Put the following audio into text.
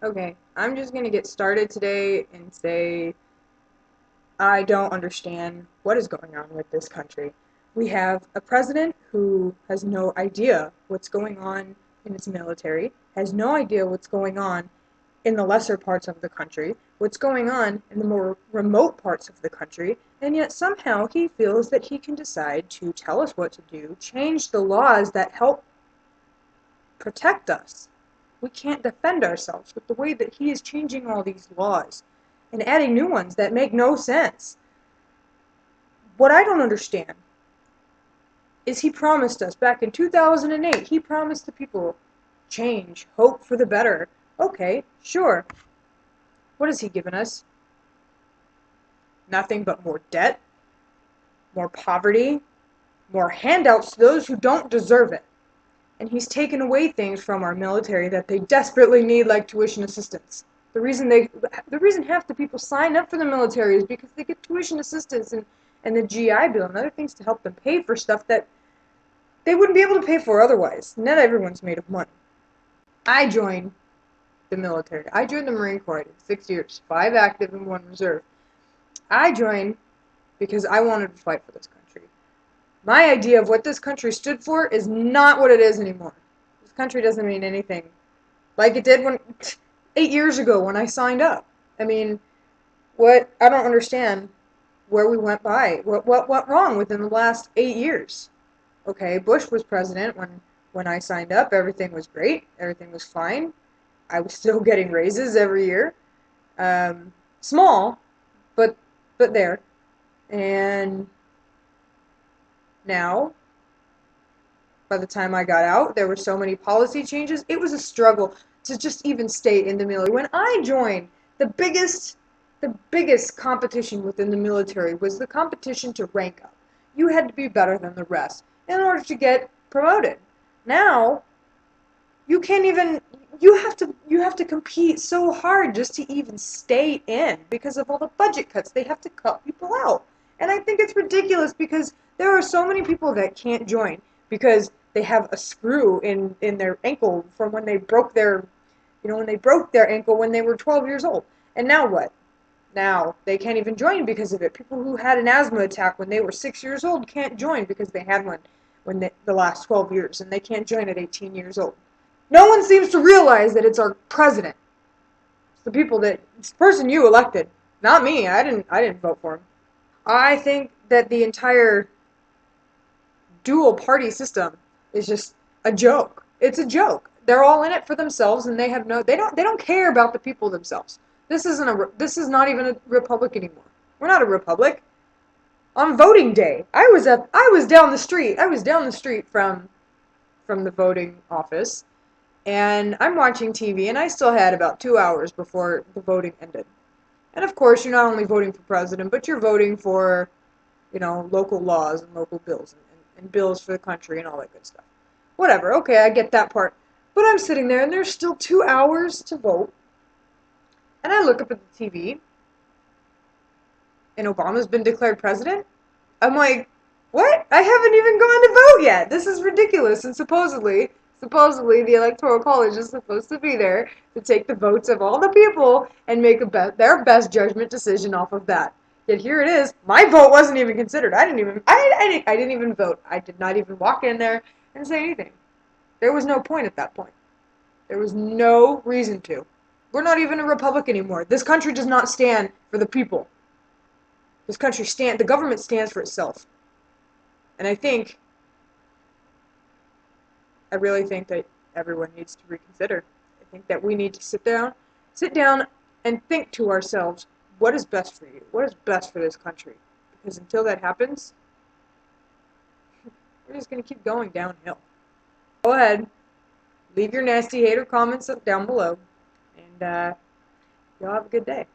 Okay, I'm just gonna get started today and say I don't understand what is going on with this country. We have a president who has no idea what's going on in its military, has no idea what's going on in the lesser parts of the country, what's going on in the more remote parts of the country, and yet somehow he feels that he can decide to tell us what to do, change the laws that help protect us. We can't defend ourselves with the way that he is changing all these laws and adding new ones that make no sense. What I don't understand is he promised us back in 2008, he promised the people change, hope for the better. Okay, sure. What has he given us? Nothing but more debt, more poverty, more handouts to those who don't deserve it. And he's taken away things from our military that they desperately need, like tuition assistance. The reason half the people sign up for the military is because they get tuition assistance and the GI Bill and other things to help them pay for stuff that they wouldn't be able to pay for otherwise. Not everyone's made of money. I joined the military. I joined the Marine Corps. I did 6 years, 5 active and 1 reserve. I joined because I wanted to fight for this country. My idea of what this country stood for is not what it is anymore. This country doesn't mean anything like it did when 8 years ago when I signed up. I mean, what I don't understand where we went by. What went wrong within the last 8 years? Okay, Bush was president when I signed up. Everything was great. Everything was fine. I was still getting raises every year. Small, but there. And now, by the time I got out, there were so many policy changes. It was a struggle to just even stay in the military. When I joined, the biggest competition within the military was the competition to rank up. You had to be better than the rest in order to get promoted. Now, you can't even you have to compete so hard just to even stay in because of all the budget cuts. They have to cut people out. And I think it's ridiculous because there are so many people that can't join because they have a screw in their ankle from when they broke their when they broke their ankle when they were 12 years old. And now what? Now they can't even join because of it. People who had an asthma attack when they were 6 years old can't join because they had one when the last 12 years, and they can't join at 18 years old. No one seems to realize that it's our president. It's the people it's the person you elected, not me. I didn't vote for him. I think that the entire dual party system is just a joke. It's a joke. They're all in it for themselves, and they don't care about the people themselves. This is not even a republic anymore. We're not a republic. On voting day, I was down the street. I was down the street from the voting office, and I'm watching TV, and I still had about 2 hours before the voting ended. And of course, you're not only voting for president, but you're voting for, local laws and local bills and bills for the country and all that good stuff. Whatever, okay, I get that part. But I'm sitting there, and there's still 2 hours to vote, and I look up at the TV, and Obama's been declared president. I'm like, what? I haven't even gone to vote yet. This is ridiculous. And supposedly the electoral college is supposed to be there to take the votes of all the people and make their best judgment decision off of that. Yet here it is. My vote wasn't even considered. I didn't even vote. I did not even walk in there and say anything. There was no point at that point. There was no reason to. We're not even a republic anymore. This country does not stand for the people. The government stands for itself. And I really think that everyone needs to reconsider. I think that we need to sit down and think to ourselves, what is best for you? What is best for this country? Because until that happens, we're just going to keep going downhill. Go ahead, leave your nasty hater comments down below, and y'all have a good day.